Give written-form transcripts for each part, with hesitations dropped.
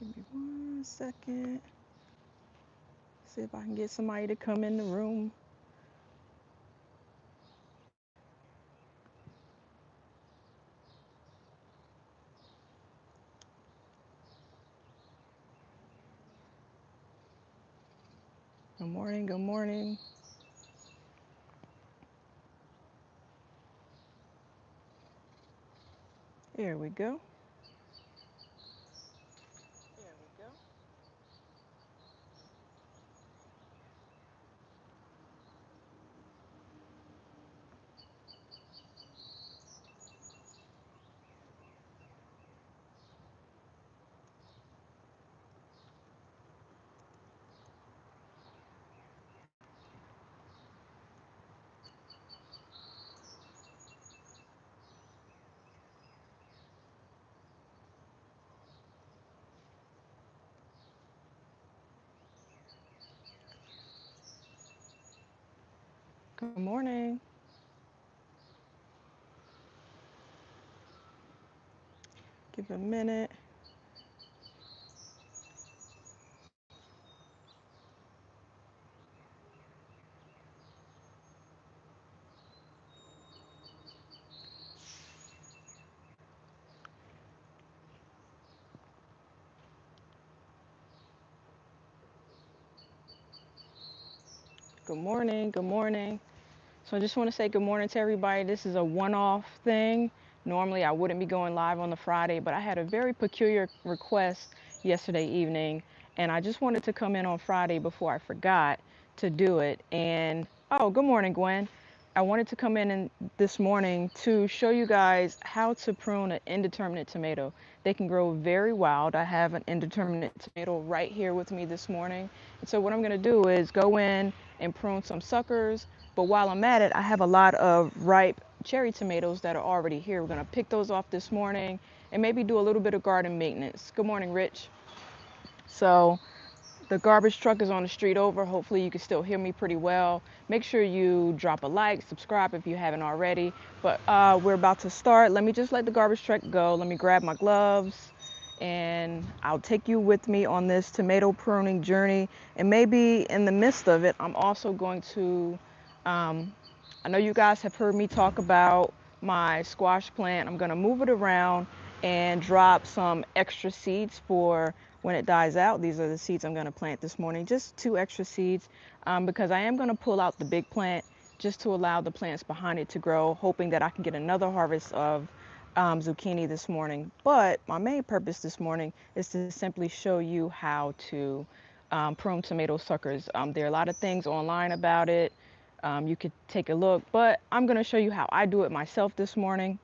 Give me 1 second. See if I can get somebody to come in the room. Good morning, good morning. Here we go. Good morning. Give it a minute. Good morning, good morning. So I just want to say good morning to everybody. This is a one-off thing. Normally I wouldn't be going live on the Friday, but I had a very peculiar request yesterday evening, and I just wanted to come in on Friday before I forgot to do it. And oh, good morning, Gwen. I wanted to come in this morning to show you guys how to prune an indeterminate tomato. They can grow very wild. I have an indeterminate tomato right here with me this morning. And so what I'm going to do is go in and prune some suckers. But while I'm at it, I have a lot of ripe cherry tomatoes that are already here. We're going to pick those off this morning and maybe do a little bit of garden maintenance. Good morning, Rich. So the garbage truck is on the street over. Hopefully you can still hear me pretty well. Make sure you drop a like, subscribe if you haven't already. But we're about to start. Let me just let the garbage truck go. Let me grab my gloves and I'll take you with me on this tomato pruning journey. And maybe in the midst of it, I'm also going to, I know you guys have heard me talk about my squash plant. I'm going to move it around and drop some extra seeds for when it dies out. These are the seeds I'm going to plant this morning, just 2 extra seeds, because I am going to pull out the big plant just to allow the plants behind it to grow, hoping that I can get another harvest of zucchini this morning. But my main purpose this morning is to simply show you how to prune tomato suckers. There are a lot of things online about it. You could take a look, but I'm going to show you how I do it myself this morning.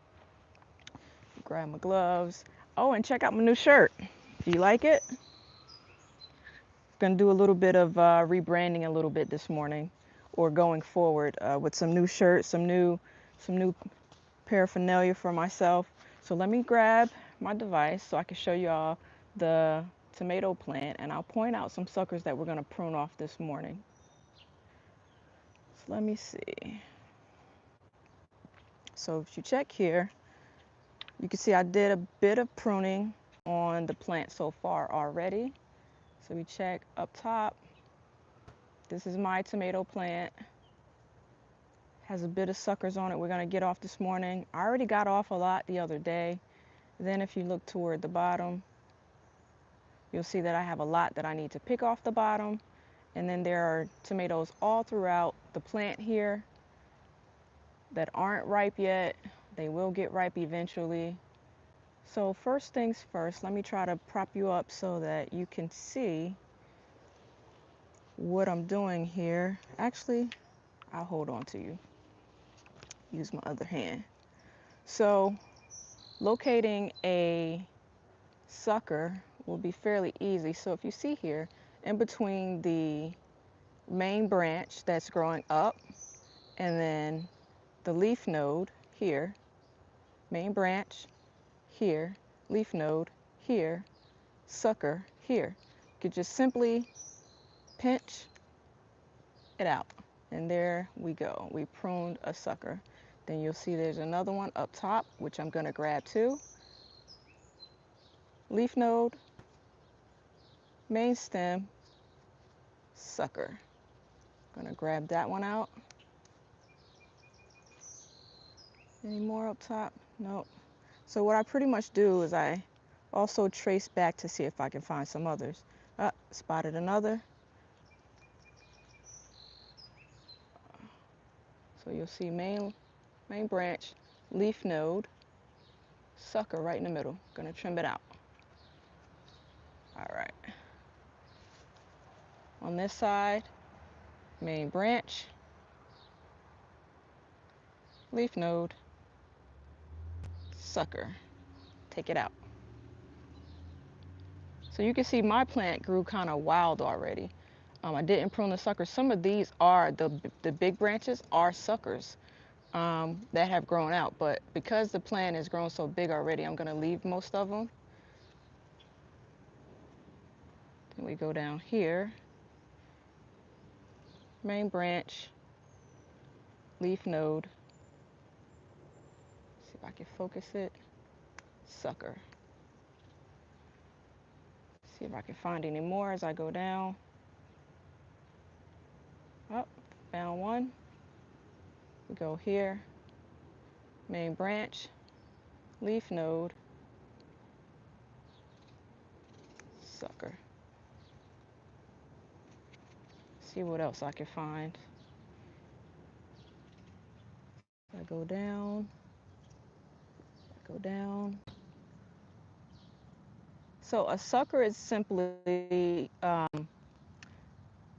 Grab my gloves. Oh, and check out my new shirt. Do you like it? Going to do a little bit of rebranding a little bit this morning, or going forward with some new shirts, some new paraphernalia for myself. So let me grab my device so I can show you all the tomato plant, and I'll point out some suckers that we're going to prune off this morning. So let me see. So if you check here, you can see I did a bit of pruning on the plant so far already. So we check up top. This is my tomato plant. Has a bit of suckers on it we're going to get off this morning. I already got off a lot the other day. Then if you look toward the bottom, you'll see that I have a lot that I need to pick off the bottom. And then there are tomatoes all throughout the plant here that aren't ripe yet. They will get ripe eventually. So first things first, let me try to prop you up so that you can see what I'm doing here. Actually, I'll hold on to you. Use my other hand. So locating a sucker will be fairly easy. So if you see here, in between the main branch that's growing up and then the leaf node here, main branch here, leaf node here, sucker here. You could just simply pinch it out. And there we go. We pruned a sucker. Then you'll see there's another one up top, which I'm going to grab too. Leaf node, main stem, sucker. Gonna grab that one out. Any more up top? Nope. So what I pretty much do is I also trace back to see if I can find some others. Spotted another. So you'll see main branch, leaf node, sucker right in the middle. Gonna trim it out. All right. On this side, main branch, leaf node, sucker. Take it out. So you can see my plant grew kind of wild already. I didn't prune the suckers. Some of these are, the big branches are suckers that have grown out. But because the plant is grown so big already, I'm going to leave most of them. Then we go down here. Main branch, leaf node. See if I can focus it. Sucker. See if I can find any more as I go down. Oh, found one. We go here. Main branch, leaf node, sucker. See what else I can find. I go down. Go down. So a sucker is simply,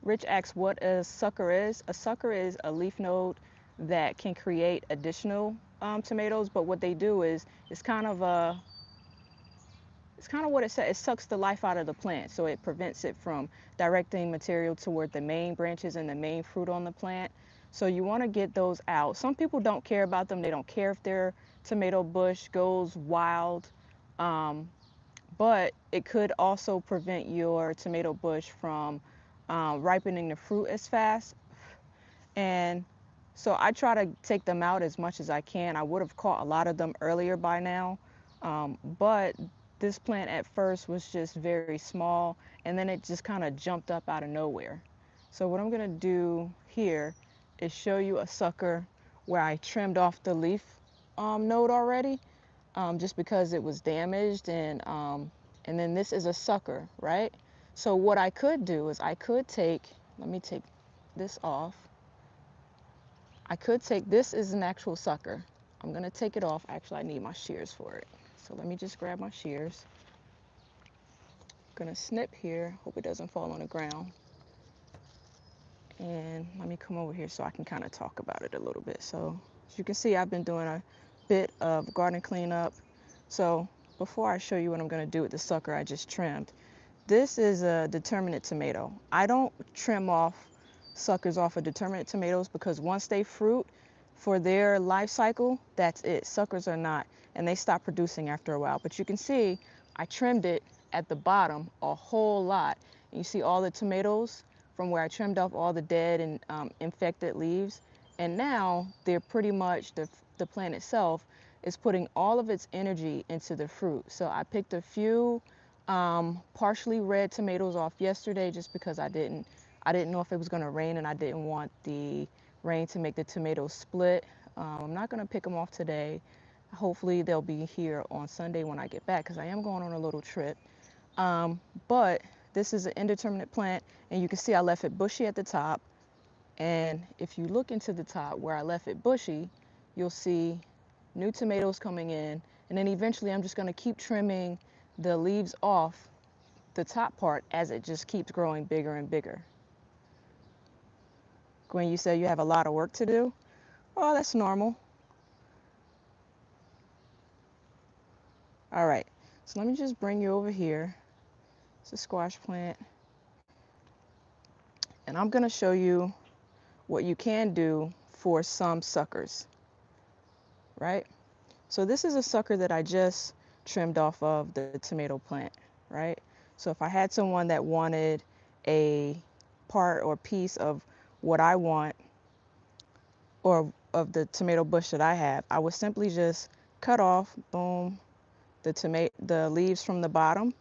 Rich asks what a sucker is. A sucker is a leaf node that can create additional tomatoes, but what they do is it's kind of what it says. It sucks the life out of the plant, so it prevents it from directing material toward the main branches and the main fruit on the plant. So you want to get those out. Some people don't care about them. They don't care if their tomato bush goes wild. But it could also prevent your tomato bush from ripening the fruit as fast. And so I try to take them out as much as I can. I would have caught a lot of them earlier by now, but this plant at first was just very small, and then it just kind of jumped up out of nowhere. So what I'm gonna do here is show you a sucker where I trimmed off the leaf node already, just because it was damaged, and then this is a sucker, right? So what I could do is I could take, let me take this off. I could take, this is an actual sucker. I'm gonna take it off. Actually, I need my shears for it. So let me just grab my shears. Gonna snip here, hope it doesn't fall on the ground. And let me come over here so I can kind of talk about it a little bit. So as you can see, I've been doing a bit of garden cleanup. So before I show you what I'm gonna do with the sucker I just trimmed, this is a determinate tomato. I don't trim off suckers off of determinate tomatoes because once they fruit for their life cycle, that's it. Suckers are not, and they stop producing after a while. But you can see I trimmed it at the bottom a whole lot. And you see all the tomatoes from where I trimmed off all the dead and infected leaves. And now they're pretty much, the plant itself is putting all of its energy into the fruit. So I picked a few partially red tomatoes off yesterday just because I didn't know if it was going to rain and I didn't want the rain to make the tomatoes split. I'm not going to pick them off today. Hopefully they'll be here on Sunday when I get back because I am going on a little trip. But this is an indeterminate plant, and you can see I left it bushy at the top. And if you look into the top where I left it bushy, you'll see new tomatoes coming in. And then eventually I'm just going to keep trimming the leaves off the top part as it just keeps growing bigger and bigger. Gwen, you say you have a lot of work to do? Oh, that's normal. All right, so let me just bring you over here. It's a squash plant. And I'm going to show you what you can do for some suckers, right? So this is a sucker that I just trimmed off of the tomato plant, right? So if I had someone that wanted a part or piece of what I want, or of the tomato bush that I have, I would simply just cut off, boom, the leaves from the bottom.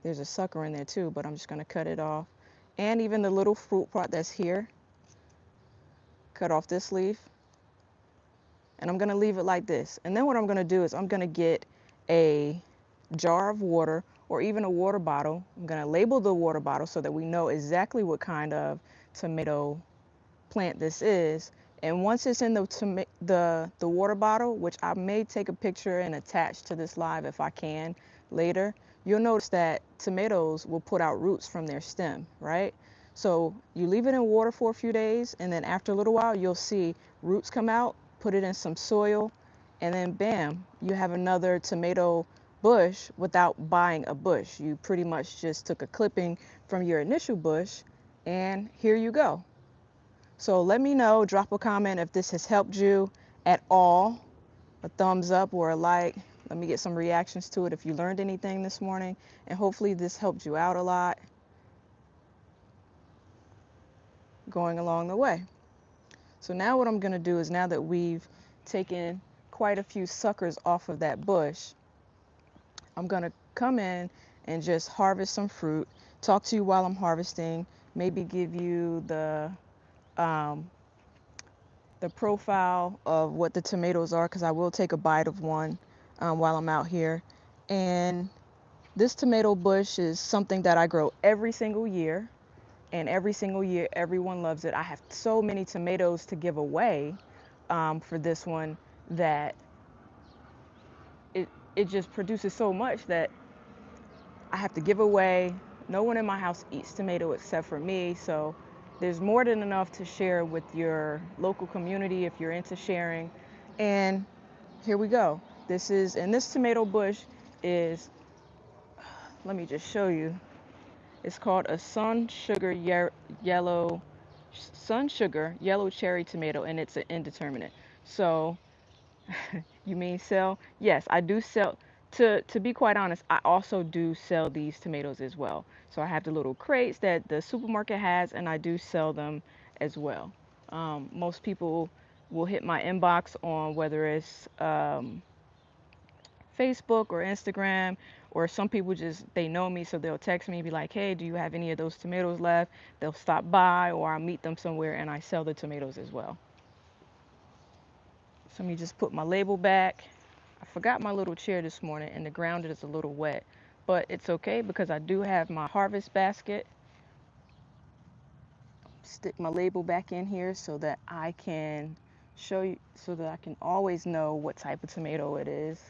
There's a sucker in there too, but I'm just going to cut it off. And even the little fruit part that's here, cut off this leaf. And I'm going to leave it like this. And then what I'm going to do is I'm going to get a jar of water or even a water bottle. I'm going to label the water bottle so that we know exactly what kind of tomato plant this is. And once it's in the water bottle, which I may take a picture and attach to this live if I can later, you'll notice that tomatoes will put out roots from their stem, right? So you leave it in water for a few days, and then after a little while, you'll see roots come out. Put it in some soil, and then bam, you have another tomato bush without buying a bush. You pretty much just took a clipping from your initial bush, and here you go. So let me know, drop a comment if this has helped you at all, a thumbs up or a like. Let me get some reactions to it if you learned anything this morning, and hopefully this helped you out a lot going along the way. So now what I'm going to do is, now that we've taken quite a few suckers off of that bush, I'm going to come in and just harvest some fruit, talk to you while I'm harvesting, maybe give you um, the profile of what the tomatoes are, because I will take a bite of one while I'm out here. And this tomato bush is something that I grow every single year, and every single year everyone loves it. I have so many tomatoes to give away for this one that it just produces so much that I have to give away. No one in my house eats tomato except for me, so there's more than enough to share with your local community if you're into sharing. And here we go. And this tomato bush is, let me just show you. It's called a sun sugar yellow cherry tomato, and it's an indeterminate. So you mean sell? Yes, I do sell. To be quite honest, I also do sell these tomatoes as well. So I have the little crates that the supermarket has, and I do sell them as well. Most people will hit my inbox on whether it's Facebook or Instagram, or some people just, they know me, so they'll text me and be like, hey, do you have any of those tomatoes left? They'll stop by, or I'll meet them somewhere and I sell the tomatoes as well. So let me just put my label back. I forgot my little chair this morning and the ground is a little wet, but it's okay because I do have my harvest basket. Stick my label back in here so that I can show you, so that I can always know what type of tomato it is.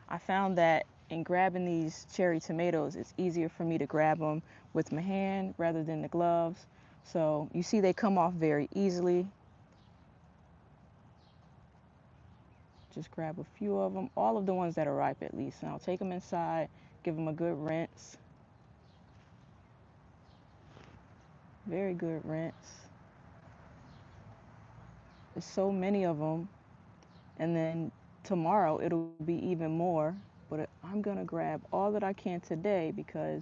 I found that in grabbing these cherry tomatoes, it's easier for me to grab them with my hand rather than the gloves. So you see they come off very easily. Just grab a few of them, all of the ones that are ripe at least, and I'll take them inside, give them a good rinse. Very good rinse. There's so many of them, and then tomorrow it'll be even more, but I'm gonna grab all that I can today because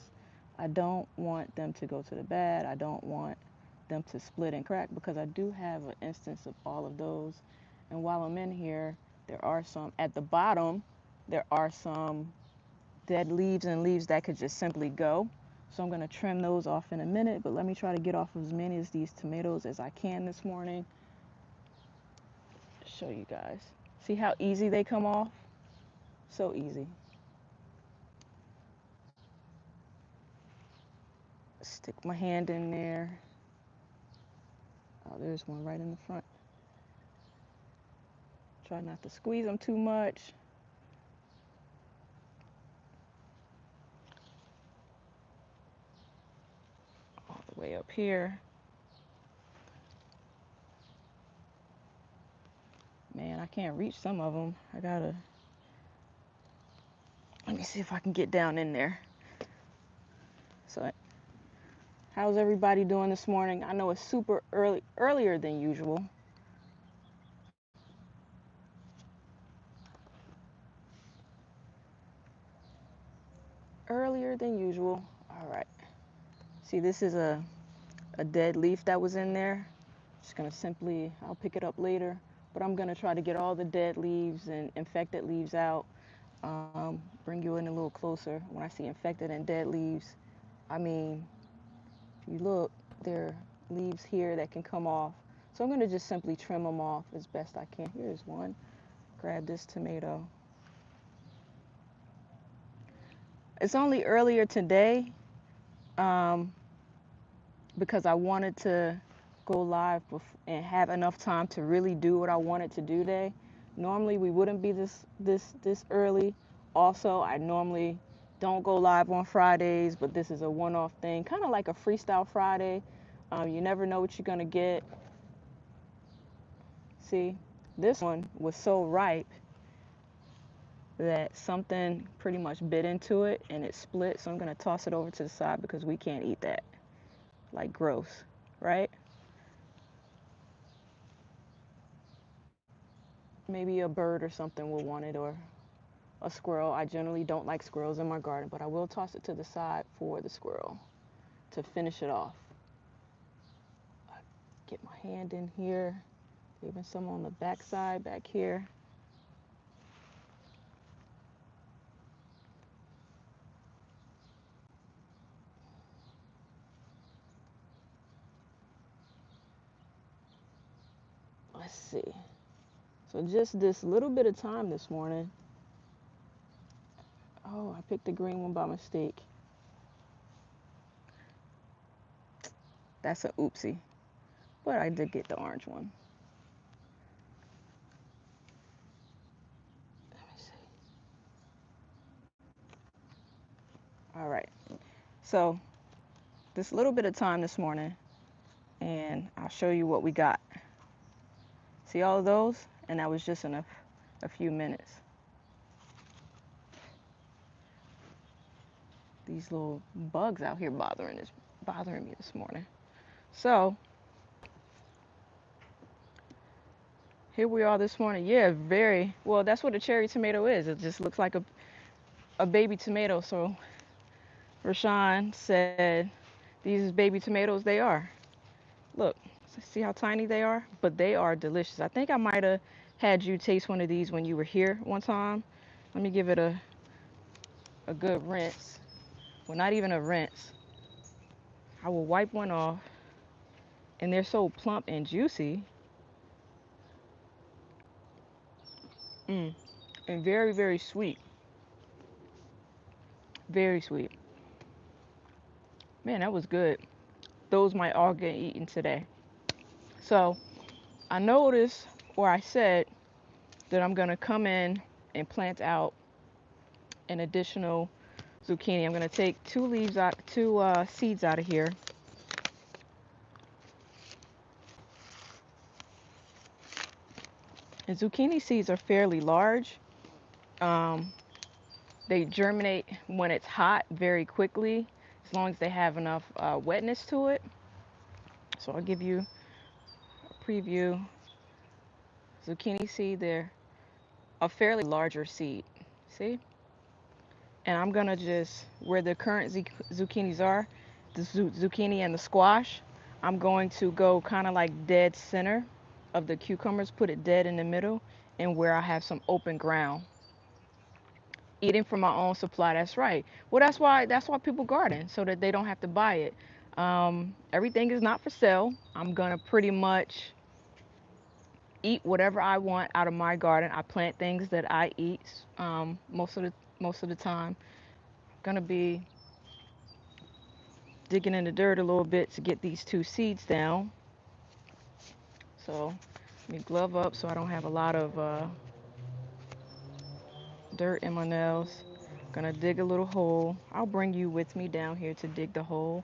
I don't want them to go to the bad. I don't want them to split and crack, because I do have an instance of all of those. And while I'm in here, there are some at the bottom, there are some dead leaves and leaves that could just simply go. So I'm going to trim those off in a minute, but let me try to get off as many of these tomatoes as I can this morning. Show you guys. See how easy they come off? So easy. Stick my hand in there. Oh, there's one right in the front. Try not to squeeze them too much. All the way up here. Man, I can't reach some of them. Let me see if I can get down in there. So, how's everybody doing this morning? I know it's super early, earlier than usual. Earlier than usual. All right. See, this is a dead leaf that was in there. Just gonna simply, I'll pick it up later, but I'm gonna try to get all the dead leaves and infected leaves out. Bring you in a little closer. When I see infected and dead leaves, I mean, if you look, there are leaves here that can come off. So I'm going to just simply trim them off as best I can. Here's one. Grab this tomato. It's only earlier today um, because I wanted to go live and have enough time to really do what I wanted to do today. Normally we wouldn't be this early. Also, I normally don't go live on Fridays, but this is a one-off thing, kind of like a freestyle Friday. You never know what you're gonna get. See, this one was so ripe that something pretty much bit into it and it split. So I'm gonna toss it over to the side because we can't eat that. Like gross, right? Maybe a bird or something will want it, or a squirrel. I generally don't like squirrels in my garden, but I will toss it to the side for the squirrel to finish it off. Get my hand in here, even some on the back side back here. Let's see. So just this little bit of time this morning. Oh, I picked the green one by mistake. That's a oopsie. But I did get the orange one. Let me see. All right. So this little bit of time this morning, and I'll show you what we got. See all of those? And that was just in a few minutes. These little bugs out here bothering me this morning. So here we are this morning. Yeah, very well. That's what a cherry tomato is. It just looks like a baby tomato. So Rashawn said, "These is baby tomatoes. They are. Look, see how tiny they are? But they are delicious. I think I might have had you taste one of these when you were here one time. Let me give it a good rinse. Well, not even a rinse. I will wipe one off, and they're so plump and juicy. Mm. And very, very sweet. Very sweet. Man, that was good. Those might all get eaten today. So I noticed, or I said, that I'm gonna come in and plant out an additional zucchini. I'm gonna take two seeds out of here. And zucchini seeds are fairly large. Um, they germinate when it's hot very quickly, as long as they have enough wetness to it. So I'll give you a preview. Zucchini seed, they're a fairly larger seed. See? And I'm gonna just, where the current zucchinis are, the zucchini and the squash, I'm going to go kind of like dead center of the cucumbers, put it dead in the middle, and where I have some open ground. Eating from my own supply, that's right. Well, that's why people garden, so that they don't have to buy it. Everything is not for sale. I'm gonna pretty much eat whatever I want out of my garden. I plant things that I eat most of the time. Gonna be digging in the dirt a little bit to get these two seeds down. So let me glove up so I don't have a lot of dirt in my nails. Gonna dig a little hole. I'll bring you with me down here to dig the hole.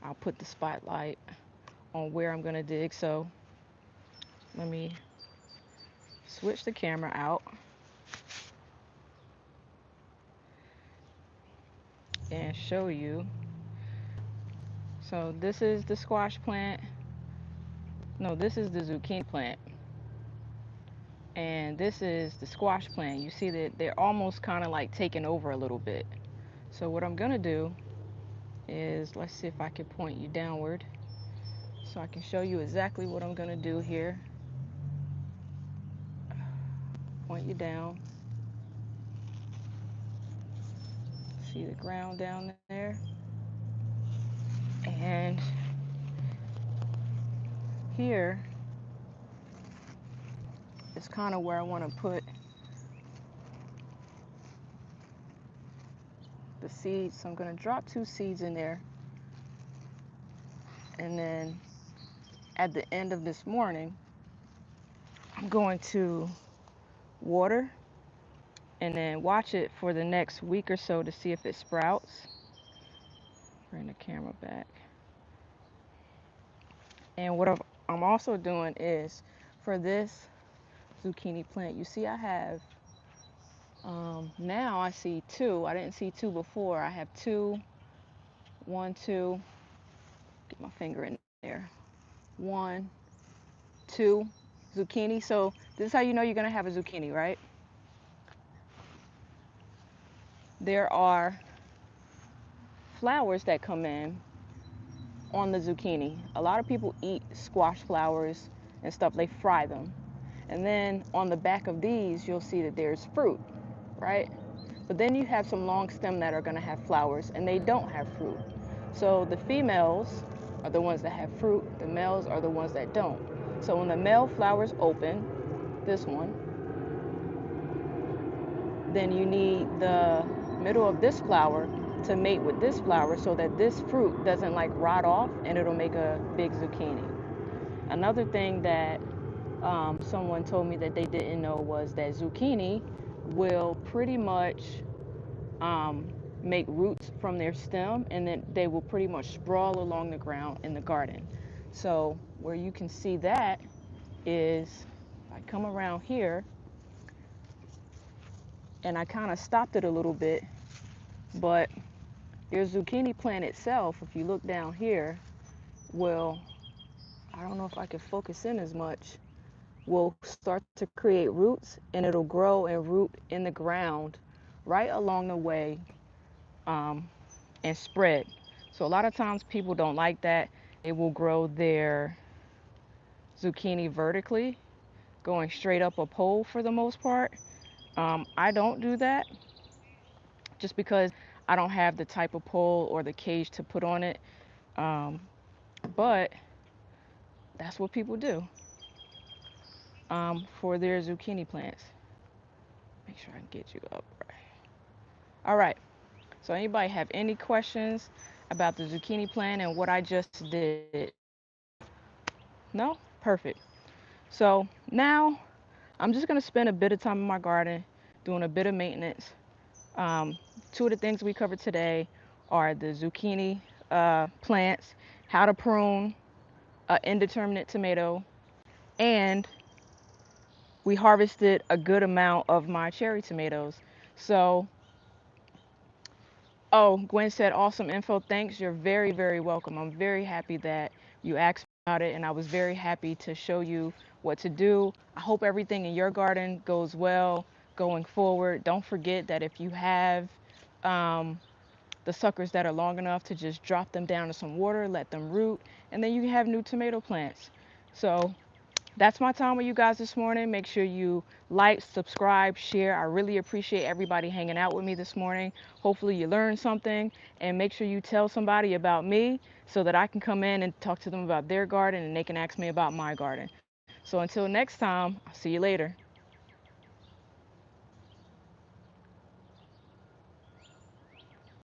I'll put the spotlight on where I'm gonna dig. So let me switch the camera out and show you. So this is the squash plant. No, this is the zucchini plant. And this is the squash plant. You see that they're almost kind of like taking over a little bit. So what I'm gonna do is, let's see if I can point you downward so I can show you exactly what I'm gonna do here. Point you down. See the ground down there. And here is kind of where I want to put the seeds. So I'm going to drop 2 seeds in there. And then at the end of this morning, I'm going to water and then watch it for the next week or so to see if it sprouts. Bring the camera back. And what I'm also doing is for this zucchini plant, you see I have, now I see 2. I didn't see 2 before. I have 2, 1, 2, get my finger in there, 1, 2 zucchini. So this is how you know you're gonna have a zucchini, right? There are flowers that come in on the zucchini. A lot of people eat squash flowers and stuff, they fry them. And then on the back of these, you'll see that there's fruit, right? But then you have some long stem that are gonna have flowers and they don't have fruit. So the females are the ones that have fruit, the males are the ones that don't. So when the male flowers open, this one, then you need the middle of this flower to mate with this flower so that this fruit doesn't like rot off and it'll make a big zucchini. Another thing that someone told me that they didn't know was that zucchini will pretty much make roots from their stem, and then they will pretty much sprawl along the ground in the garden. So where you can see that is, if I come around here and I kind of stopped it a little bit, but your zucchini plant itself, if you look down here, will, I don't know if I can focus in as much, will start to create roots, and it'll grow and root in the ground right along the way, and spread. So a lot of times people don't like that. They will grow their zucchini vertically, going straight up a pole for the most part. I don't do that just because I don't have the type of pole or the cage to put on it. But that's what people do for their zucchini plants. Make sure I can get you up right. All right. So anybody have any questions about the zucchini plant and what I just did? No? Perfect. So now I'm just going to spend a bit of time in my garden doing a bit of maintenance. 2 of the things we covered today are the zucchini plants, how to prune an indeterminate tomato, and we harvested a good amount of my cherry tomatoes. So, oh, Gwen said, awesome info. Thanks. You're very, very welcome. I'm very happy that you asked about it, and I was very happy to show you what to do. I hope everything in your garden goes well going forward. Don't forget that if you have the suckers that are long enough, to just drop them down in some water, let them root, and then you can have new tomato plants. So that's my time with you guys this morning. Make sure you like, subscribe, share. I really appreciate everybody hanging out with me this morning. Hopefully you learned something, and make sure you tell somebody about me so that I can come in and talk to them about their garden and they can ask me about my garden. So until next time, I'll see you later.